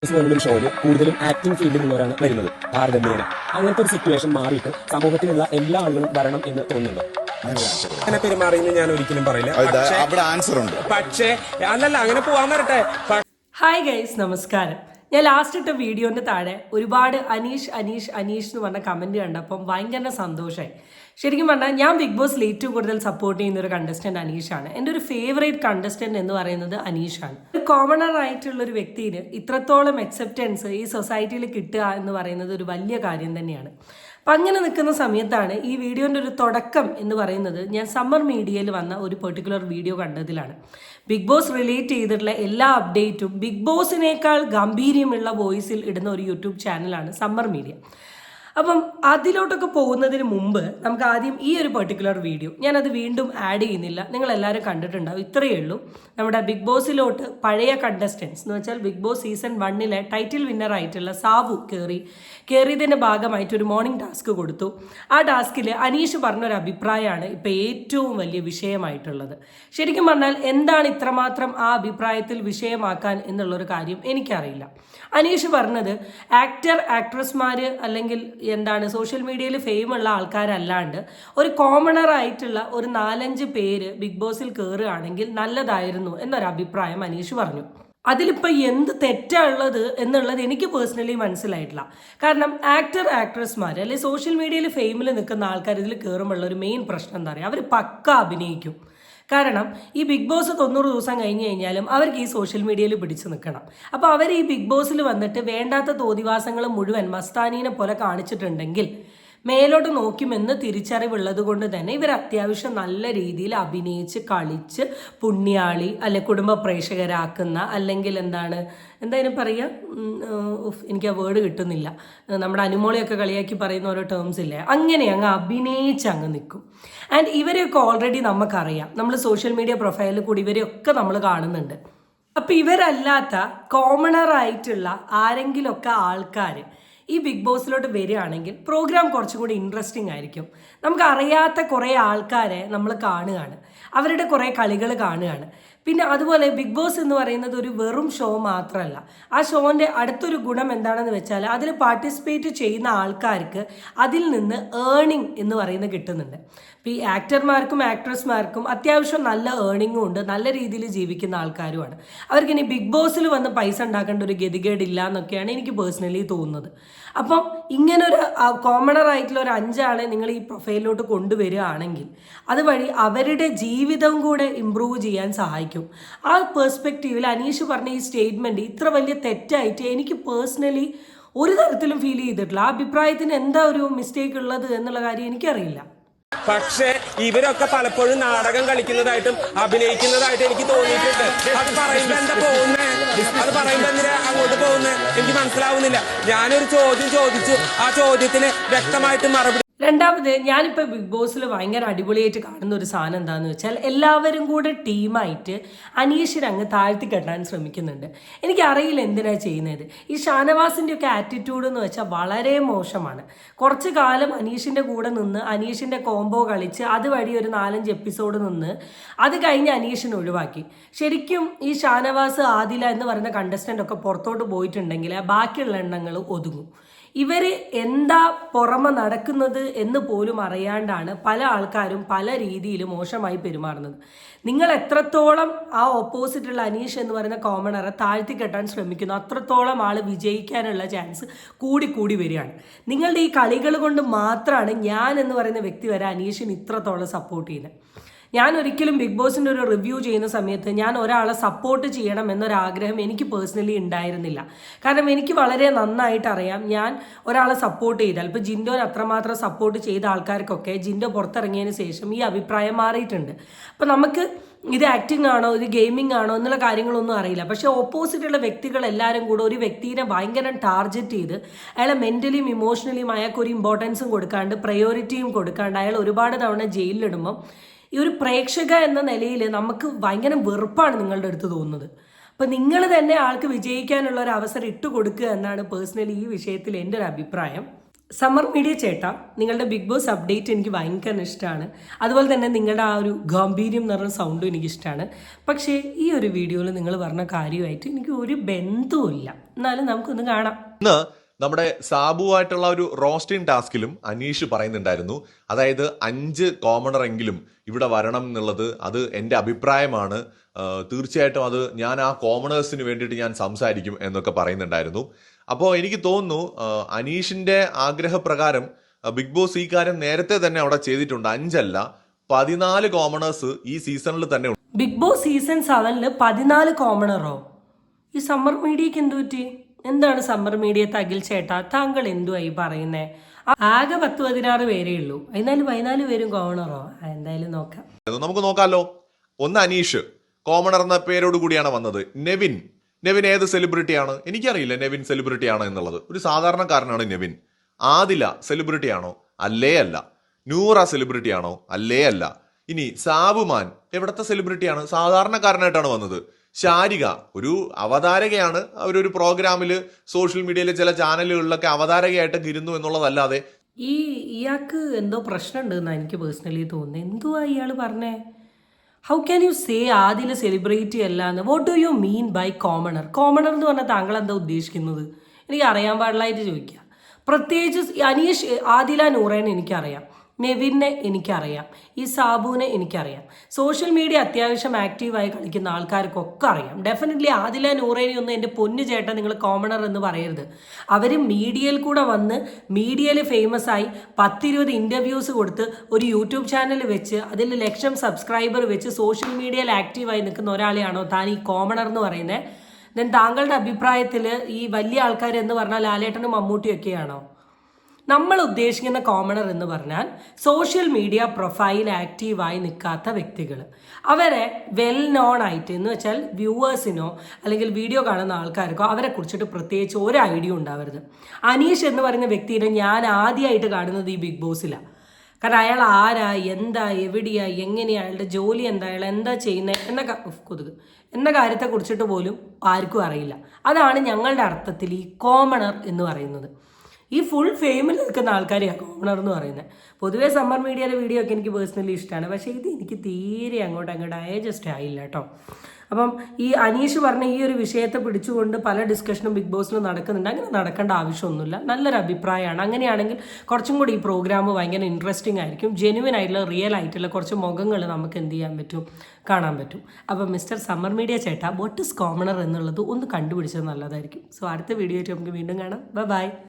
പോലുള്ളൊരു ഷോയില് കൂടുതലും ആക്ടിംഗ് ഫീൽഡിലുള്ളവരാണ് വരുന്നത് താരതമ്യേന. അങ്ങനത്തെ ഒരു സിറ്റുവേഷൻ മാറിയിട്ട് സമൂഹത്തിലുള്ള എല്ലാ ആളുകളും വരണം എന്ന് തോന്നുന്നുണ്ടോ? അങ്ങനെ പെരുമാറിയെന്ന് ഞാൻ ഒരിക്കലും പറയില്ല. അവിടെ ആൻസർ ഉണ്ട്. പക്ഷേ അല്ലല്ല, അങ്ങനെ പോവാൻ വരട്ടെ. ഹായ് ഗൈസ്, നമസ്കാരം. ഞാൻ ലാസ്റ്റ് ഇട്ട വീഡിയോന്റെ താഴെ ഒരുപാട് അനീഷ് അനീഷ് അനീഷ് എന്ന് പറഞ്ഞ കമന്റ് കണ്ടപ്പം ഭയങ്കര സന്തോഷമായി. ശരിക്കും പറഞ്ഞാൽ ഞാൻ ബിഗ് ബോസിൽ ഏറ്റവും കൂടുതൽ സപ്പോർട്ട് ചെയ്യുന്ന ഒരു കണ്ടസ്റ്റന്റ് അനീഷാണ്. എൻ്റെ ഒരു ഫേവറേറ്റ് കണ്ടസ്റ്റന്റ് എന്ന് പറയുന്നത് അനീഷാണ്. ഒരു കോമണർ ആയിട്ടുള്ള ഒരു വ്യക്തിന് ഇത്രത്തോളം അക്സെപ്റ്റൻസ് ഈ സൊസൈറ്റിയിൽ കിട്ടുക എന്ന് പറയുന്നത് ഒരു വലിയ കാര്യം തന്നെയാണ്. അപ്പം അങ്ങനെ നിൽക്കുന്ന സമയത്താണ് ഈ വീഡിയോൻ്റെ ഒരു തുടക്കം എന്ന് പറയുന്നത് ഞാൻ സമ്മർ മീഡിയയിൽ വന്ന ഒരു പെർട്ടിക്കുലർ വീഡിയോ കണ്ടതിലാണ്. ബിഗ് ബോസ് റിലേറ്റ് ചെയ്തിട്ടുള്ള എല്ലാ അപ്ഡേറ്റും ബിഗ് ബോസിനേക്കാൾ ഗംഭീര്യമുള്ള വോയിസിൽ ഇടുന്ന ഒരു യൂട്യൂബ് ചാനലാണ് സമ്മർ മീഡിയ. അപ്പം അതിലോട്ടൊക്കെ പോകുന്നതിന് മുമ്പ് നമുക്ക് ആദ്യം ഈ ഒരു പെർട്ടിക്കുലർ വീഡിയോ ഞാനത് വീണ്ടും ആഡ് ചെയ്യുന്നില്ല, നിങ്ങളെല്ലാവരും കണ്ടിട്ടുണ്ടാവും. ഇത്രയേ ഉള്ളൂ. നമ്മുടെ ബിഗ് ബോസിലോട്ട് പഴയ കണ്ടസ്റ്റൻസ് എന്ന് വെച്ചാൽ Bigg Boss season 1 title winner ആയിട്ടുള്ള സാവു കയറിയതിൻ്റെ ഭാഗമായിട്ട് ഒരു മോർണിംഗ് ടാസ്ക് കൊടുത്തു. ആ ടാസ്കിൽ അനീഷ് പറഞ്ഞൊരു അഭിപ്രായമാണ് ഇപ്പോൾ ഏറ്റവും വലിയ വിഷയമായിട്ടുള്ളത്. ശരിക്കും പറഞ്ഞാൽ എന്താണ് ഇത്രമാത്രം ആ അഭിപ്രായത്തിൽ വിഷയമാക്കാൻ എന്നുള്ളൊരു കാര്യം എനിക്കറിയില്ല. അനീഷ് പറഞ്ഞത് ആക്ട്രസ്മാർ അല്ലെങ്കിൽ എന്താണ് സോഷ്യൽ മീഡിയയിൽ ഫെയിമുള്ള ആൾക്കാരല്ലാണ്ട് ഒരു കോമണർ ആയിട്ടുള്ള ഒരു 4-5 പേര് ബിഗ് ബോസിൽ കയറുകയാണെങ്കിൽ നല്ലതായിരുന്നു എന്നൊരു അഭിപ്രായം അനീഷ് പറഞ്ഞു. അതിലിപ്പോൾ എന്ത് തെറ്റാണുള്ളത് എന്നുള്ളത് എനിക്ക് പേഴ്സണലി മനസ്സിലായിട്ടില്ല. കാരണം ആക്ട്രസ്മാർ അല്ലെങ്കിൽ സോഷ്യൽ മീഡിയയിൽ ഫെയിമിൽ നിൽക്കുന്ന ആൾക്കാർ ഇതിൽ കയറുമ്പോഴുള്ള ഒരു മെയിൻ പ്രശ്നം എന്താ പറയുക, അവർ പക്ക അഭിനയിക്കും. കാരണം ഈ ബിഗ് ബോസ് 90 ദിവസം കഴിഞ്ഞ് കഴിഞ്ഞാലും അവർക്ക് ഈ സോഷ്യൽ മീഡിയയിൽ പിടിച്ചു നിൽക്കണം. അപ്പോൾ അവർ ഈ ബിഗ് ബോസിൽ വന്നിട്ട് വേണ്ടാത്ത തോന്നിവാസങ്ങൾ മുഴുവൻ മസ്താനീനെ പോലെ കാണിച്ചിട്ടുണ്ടെങ്കിൽ മേലോട്ട് നോക്കുമെന്ന് തിരിച്ചറിവുള്ളത് കൊണ്ട് തന്നെ ഇവർ അത്യാവശ്യം നല്ല രീതിയിൽ അഭിനയിച്ച് കളിച്ച് പുണ്യാളി അല്ലെ കുടുംബ പ്രേക്ഷകരാക്കുന്ന അല്ലെങ്കിൽ എന്തായാലും പറയുക, എനിക്ക് ആ വേർഡ് കിട്ടുന്നില്ല, നമ്മുടെ അനുമോളിയൊക്കെ കളിയാക്കി പറയുന്ന ഓരോ ടേംസ് ഇല്ലേ, അങ്ങനെ അങ്ങ് അഭിനയിച്ച് അങ്ങ് നിൽക്കും. ആൻഡ് ഇവരെയൊക്കെ ഓൾറെഡി നമുക്കറിയാം, നമ്മൾ സോഷ്യൽ മീഡിയ പ്രൊഫൈലിൽ കൂടി ഇവരെയൊക്കെ നമ്മൾ കാണുന്നുണ്ട്. അപ്പം ഇവരല്ലാത്ത കോമണർ ആയിട്ടുള്ള ആരെങ്കിലുമൊക്കെ ആൾക്കാർ ഈ ബിഗ് ബോസിലോട്ട് വരികയാണെങ്കിൽ പ്രോഗ്രാം കുറച്ചും കൂടി ഇൻട്രസ്റ്റിംഗ് ആയിരിക്കും. നമുക്ക് അറിയാത്ത കുറേ ആൾക്കാരെ നമ്മൾ കാണുകയാണ്, അവരുടെ കുറേ കളികൾ കാണുകയാണ്. പിന്നെ അതുപോലെ ബിഗ് ബോസ് എന്ന് പറയുന്നത് ഒരു വെറും ഷോ മാത്രമല്ല. ആ ഷോൻ്റെ അടുത്തൊരു ഗുണം എന്താണെന്ന് വെച്ചാൽ അതിൽ പാർട്ടിസിപ്പേറ്റ് ചെയ്യുന്ന ആൾക്കാർക്ക് അതിൽ നിന്ന് ഏർണിംഗ് എന്ന് പറയുന്നത് കിട്ടുന്നുണ്ട്. ഇപ്പോൾ ഈ ആക്ടർമാർക്കും ആക്ട്രസ്മാർക്കും അത്യാവശ്യം നല്ല ഏർണിങ്ങും ഉണ്ട്, നല്ല രീതിയിൽ ജീവിക്കുന്ന ആൾക്കാരുമാണ്. അവർക്കിനി ബിഗ് ബോസിൽ വന്ന് പൈസ ഉണ്ടാക്കേണ്ട ഒരു ഗതികേടില്ല എന്നൊക്കെയാണ് എനിക്ക് പേഴ്സണലി തോന്നുന്നത്. അപ്പം ഇങ്ങനൊരു കോമണർ ആയിട്ടുള്ള ഒരു 5 ആളെ നിങ്ങൾ ഈ പ്രൊഫൈലിലോട്ട് കൊണ്ടുവരികയാണെങ്കിൽ അതുവഴി അവരുടെ ജീവിതം കൂടെ ഇമ്പ്രൂവ് ചെയ്യാൻ സഹായിക്കും. ആ പെർസ്പെക്റ്റീവിൽ അനീഷ് പറഞ്ഞ ഈ സ്റ്റേറ്റ്മെൻറ്റ് ഇത്ര വലിയ തെറ്റായിട്ട് എനിക്ക് പേഴ്സണലി ഒരു തരത്തിലും ഫീൽ ചെയ്തിട്ടില്ല. ആ അഭിപ്രായത്തിന് എന്താ ഒരു മിസ്റ്റേക്ക് ഉള്ളത് എന്നുള്ള കാര്യം എനിക്കറിയില്ല. പക്ഷേ ഇവരൊക്കെ പലപ്പോഴും നാടകം കളിക്കുന്നതായിട്ടും അഭിനയിക്കുന്നതായിട്ടും എനിക്ക് തോന്നിയിട്ടുണ്ട്. അത് പറയുമ്പോ എന്താ പോകുന്നേ, അത് പറയുമ്പോ എന്തിനാ അങ്ങോട്ട് പോകുന്നേ എനിക്ക് മനസ്സിലാവുന്നില്ല. ഞാനൊരു ചോദ്യം ചോദിച്ചു, ആ ചോദ്യത്തിന് വ്യക്തമായിട്ട് മറുപടി. രണ്ടാമത്, ഞാനിപ്പോൾ ബിഗ് ബോസിൽ ഭയങ്കര അടിപൊളിയായിട്ട് കാണുന്ന ഒരു സാധനം എന്താണെന്ന് വെച്ചാൽ എല്ലാവരും കൂടെ ടീമായിട്ട് അനീഷിനെ അങ്ങ് താഴ്ത്തി കെട്ടാൻ ശ്രമിക്കുന്നുണ്ട്. എനിക്കറിയില്ല എന്തിനാണ് ചെയ്യുന്നത്. ഈ ഷാനവാസിൻ്റെ ഒക്കെ ആറ്റിറ്റ്യൂഡ് എന്ന് വെച്ചാൽ വളരെ മോശമാണ്. കുറച്ച് കാലം അനീഷിൻ്റെ കൂടെ നിന്ന് അനീഷിൻ്റെ കോംബോ കളിച്ച് അതുവഴി ഒരു 4-5 എപ്പിസോഡ് നിന്ന് അത് കഴിഞ്ഞ് അനീഷിനെ ഒഴിവാക്കി. ശരിക്കും ഈ ഷാനവാസ്, ആദില എന്ന് പറയുന്ന കണ്ടസ്റ്റൻ്റ് ഒക്കെ പുറത്തോട്ട് പോയിട്ടുണ്ടെങ്കിൽ ബാക്കിയുള്ള എണ്ണങ്ങൾ ഒതുങ്ങും. ഇവർ എന്താ പുറമെ നടക്കുന്നത് എന്ന് പോലും അറിയാണ്ടാണ് പല ആൾക്കാരും പല രീതിയിൽ മോശമായി പെരുമാറുന്നത്. നിങ്ങൾ എത്രത്തോളം ആ ഓപ്പോസിറ്റുള്ള അനീഷ് എന്ന് പറയുന്ന കോമണറെ താഴ്ത്തി കെട്ടാൻ ശ്രമിക്കുന്നു അത്രത്തോളം ആൾ വിജയിക്കാനുള്ള ചാൻസ് കൂടി വരികയാണ്. നിങ്ങളുടെ ഈ കളികൾ കൊണ്ട് മാത്രമാണ് ഞാൻ എന്ന് പറയുന്ന വ്യക്തി വരെ അനീഷിന് ഇത്രത്തോളം സപ്പോർട്ട് ചെയ്യുന്നത്. ഞാൻ ഒരിക്കലും ബിഗ് ബോസിൻ്റെ ഒരു റിവ്യൂ ചെയ്യുന്ന സമയത്ത് ഞാൻ ഒരാളെ സപ്പോർട്ട് ചെയ്യണം എന്നൊരാഗ്രഹം എനിക്ക് പേഴ്സണലി ഉണ്ടായിരുന്നില്ല. കാരണം എനിക്ക് വളരെ നന്നായിട്ട് അറിയാം, ഞാൻ ഒരാളെ സപ്പോർട്ട് ചെയ്താൽ, ഇപ്പോൾ ജിൻഡോനെ അത്രമാത്രം സപ്പോർട്ട് ചെയ്ത ആൾക്കാർക്കൊക്കെ ജിൻഡോ പുറത്തിറങ്ങിയതിന് ശേഷം ഈ അഭിപ്രായം മാറിയിട്ടുണ്ട്. അപ്പോൾ നമുക്ക് ഇത് ആക്ടിങ് ആണോ ഇത് ഗെയിമിംഗ് ആണോ എന്നുള്ള കാര്യങ്ങളൊന്നും അറിയില്ല. പക്ഷേ ഓപ്പോസിറ്റുള്ള വ്യക്തികൾ എല്ലാവരും കൂടെ ഒരു വ്യക്തിനെ ഭയങ്കര ടാർഗറ്റ് ചെയ്ത് അയാളെ മെൻ്റലിയും ഇമോഷണലിയും അയാൾക്കൊരു ഇമ്പോർട്ടൻസും കൊടുക്കാണ്ട് പ്രയോറിറ്റിയും കൊടുക്കാണ്ട് അയാൾ ഒരുപാട് തവണ ജയിലിലിടുമ്പം ഈ ഒരു പ്രേക്ഷക എന്ന നിലയിൽ നമുക്ക് ഭയങ്കര വെറുപ്പാണ് നിങ്ങളുടെ അടുത്ത് തോന്നുന്നത്. അപ്പം നിങ്ങൾ തന്നെ ആൾക്ക് വിജയിക്കാനുള്ള ഒരു അവസരം ഇട്ട് കൊടുക്കുക എന്നാണ് പേഴ്സണലി ഈ വിഷയത്തിൽ എൻ്റെ ഒരു അഭിപ്രായം. സമ്മർ മീഡിയ ചേട്ടാ, നിങ്ങളുടെ ബിഗ് ബോസ് അപ്ഡേറ്റ് എനിക്ക് ഭയങ്കര ഇഷ്ടമാണ്. അതുപോലെ തന്നെ നിങ്ങളുടെ ആ ഒരു ഗാംഭീര്യം എന്ന് പറഞ്ഞ സൗണ്ടും എനിക്കിഷ്ടമാണ്. പക്ഷേ ഈ ഒരു വീഡിയോയിൽ നിങ്ങൾ പറഞ്ഞ കാര്യമായിട്ട് എനിക്ക് ഒരു ബന്ധവുമില്ല. എന്നാലും നമുക്കൊന്ന് കാണാം. ഇന്ന് നമ്മുടെ സാബുവായിട്ടുള്ള ഒരു റോസ്റ്റിംഗ് ടാസ്കിലും അനീഷ് പറയുന്നുണ്ടായിരുന്നു, അതായത് 5 കോമണർ എങ്കിലും ഇവിടെ വരണം എന്നുള്ളത് അത് എൻ്റെ അഭിപ്രായമാണ്, തീർച്ചയായിട്ടും അത് ഞാൻ ആ കോമണേഴ്സിന് വേണ്ടിയിട്ട് ഞാൻ സംസാരിക്കും എന്നൊക്കെ പറയുന്നുണ്ടായിരുന്നു. അപ്പോൾ എനിക്ക് തോന്നുന്നു അനീഷിന്റെ ആഗ്രഹപ്രകാരം ബിഗ് ബോസ് ഈ കാര്യം നേരത്തെ തന്നെ അവിടെ ചെയ്തിട്ടുണ്ട്. 5 അല്ല 14 കോമണേഴ്സ് ഈ സീസണിൽ തന്നെ ഉണ്ട്. ബിഗ് ബോസ് സീസൺ 7 14 കോമണറോ? ഈ സമ്മർ മീഡിയക്ക് എന്തു പറ്റി? എന്താണ് സമ്മർ മീഡിയ തകിൽ ചേട്ടാ, താങ്കൾ എന്തുവായി പറയുന്നേ? ആകെ 10-16 പേരേ ഉള്ളൂ, എന്നാലും 14 പേരും കോമണറോ? എന്തായാലും നോക്കാം, നമുക്ക് നോക്കാമല്ലോ. ഒന്ന് അനീഷ് കോമണർ എന്ന പേരോട് കൂടിയാണ് വന്നത്. നെവിൻ ഏത് സെലിബ്രിറ്റിയാണ്? എനിക്കറിയില്ല നെവിൻ സെലിബ്രിറ്റി ആണോ എന്നുള്ളത്. ഒരു സാധാരണക്കാരനാണ് നെവിൻ. ആദില സെലിബ്രിറ്റി ആണോ? അല്ലേ അല്ല. നൂറ സെലിബ്രിറ്റി ആണോ? അല്ലേ അല്ല. ഇനി സാബുമാൻ എവിടത്തെ സെലിബ്രിറ്റിയാണ്? സാധാരണക്കാരനായിട്ടാണ് വന്നത്. ശാരിക ഒരു അവതാരകയാണ്. അവരൊരു പ്രോഗ്രാമിൽ സോഷ്യൽ മീഡിയയിലെ ചില ചാനലുകളിലൊക്കെ അവതാരകയായിട്ടൊക്കെ ഇരുന്നു എന്നുള്ളതല്ലാതെ ഇയാൾക്ക് എന്തോ പ്രശ്നമുണ്ട് എന്നാണ് എനിക്ക് പേഴ്സണലി തോന്നുന്നത്. എന്തുവാ ഇയാൾ പറഞ്ഞേ? How can you say Adhila celebrity അല്ല എന്ന്? What do you mean by commoner? Commoner എന്ന് പറഞ്ഞാൽ താങ്കൾ എന്താ ഉദ്ദേശിക്കുന്നത്? എനിക്ക് അറിയാൻ പാടില്ലായിട്ട് ചോദിക്കുക. പ്രത്യേകിച്ച് അനീഷ്, ആദില, നൂറേനെ എനിക്കറിയാം, നെവിനെ എനിക്കറിയാം, ഈ സാബുവിനെ എനിക്കറിയാം. സോഷ്യൽ മീഡിയ അത്യാവശ്യം ആക്റ്റീവായി കളിക്കുന്ന ആൾക്കാർക്കൊക്കെ അറിയാം. ഡെഫിനറ്റ്ലി ആദില, നൂറേനെ ഒന്നും എൻ്റെ പൊന്നു ചേട്ടൻ നിങ്ങൾ കോമണർ എന്ന് പറയരുത്. അവർ മീഡിയയിൽ കൂടെ വന്ന് മീഡിയയിൽ ഫേമസ് ആയി 10-20 ഇൻ്റർവ്യൂസ് കൊടുത്ത് ഒരു യൂട്യൂബ് ചാനൽ വെച്ച് അതിൽ 1,00,000 സബ്സ്ക്രൈബർ വെച്ച് സോഷ്യൽ മീഡിയയിൽ ആക്റ്റീവായി നിൽക്കുന്ന ഒരാളെയാണോ താൻ ഈ കോമണർ എന്ന് പറയുന്നത്? ദെൻ താങ്കളുടെ അഭിപ്രായത്തിൽ ഈ വലിയ ആൾക്കാർ എന്ന് പറഞ്ഞാൽ ലാലേട്ടനും മമ്മൂട്ടിയൊക്കെയാണോ? നമ്മൾ ഉദ്ദേശിക്കുന്ന കോമണർ എന്ന് പറഞ്ഞാൽ സോഷ്യൽ മീഡിയ പ്രൊഫൈൽ ആക്റ്റീവായി നിൽക്കാത്ത വ്യക്തികൾ. അവരെ വെൽ നോൺ ആയിട്ട് എന്ന് വെച്ചാൽ വ്യൂവേഴ്സിനോ അല്ലെങ്കിൽ വീഡിയോ കാണുന്ന ആൾക്കാർക്കോ അവരെ കുറിച്ചിട്ട് പ്രത്യേകിച്ച് ഒരു ഐഡിയ ഉണ്ടാവരുത്. അനീഷ് എന്ന് പറയുന്ന വ്യക്തിയെ ഞാൻ ആദ്യമായിട്ട് കാണുന്നത് ഈ ബിഗ് ബോസിലാണ്. കാരണം അയാൾ ആരാ, എന്താ, എവിടെയാ, എങ്ങനെയാ, അയാളുടെ ജോലി എന്താ, അയാൾ എന്താ ചെയ്യുന്നത് എന്ന കാര്യത്തെ കുറിച്ചിട്ട് പോലും ആർക്കും അറിയില്ല. അതാണ് ഞങ്ങളുടെ അർത്ഥത്തിൽ ഈ കോമണർ എന്ന് പറയുന്നത്. ഈ ഫുൾ ഫെയിമിൽ നിൽക്കുന്ന ആൾക്കാരെയാണ് കോമണർ എന്ന് പറയുന്നത്. പൊതുവേ സമ്മർ മീഡിയയിലെ വീഡിയോ ഒക്കെ എനിക്ക് പേഴ്സണലി ഇഷ്ടമാണ്, പക്ഷേ ഇത് എനിക്ക് തീരെ അങ്ങോട്ട് ഡൈജസ്റ്റ് ആയില്ല കേട്ടോ. അപ്പം ഈ അനീഷ് പറഞ്ഞ ഈ ഒരു വിഷയത്തെ പിടിച്ചുകൊണ്ട് പല ഡിസ്കഷനും ബിഗ് ബോസിൽ നടക്കുന്നുണ്ട്. അങ്ങനെ നടക്കേണ്ട ആവശ്യമൊന്നുമില്ല. നല്ലൊരു അഭിപ്രായമാണ്. അങ്ങനെയാണെങ്കിൽ കുറച്ചും കൂടി ഈ പ്രോഗ്രാം ഭയങ്കര ഇൻട്രസ്റ്റിംഗ് ആയിരിക്കും. ജെന്യുവൻ ആയിട്ടുള്ള റിയൽ ആയിട്ടുള്ള കുറച്ച് മുഖങ്ങൾ നമുക്ക് എന്ത് ചെയ്യാൻ പറ്റും, കാണാൻ പറ്റും. അപ്പം മിസ്റ്റർ സമ്മർ മീഡിയ ചേട്ടാ, വാട്ട് ഇസ് കോമണർ എന്നുള്ളത് ഒന്ന് കണ്ടുപിടിച്ചത് നല്ലതായിരിക്കും. സോ അടുത്ത വീഡിയോ ആയിട്ട് നമുക്ക് വീണ്ടും കാണാം. ബൈ.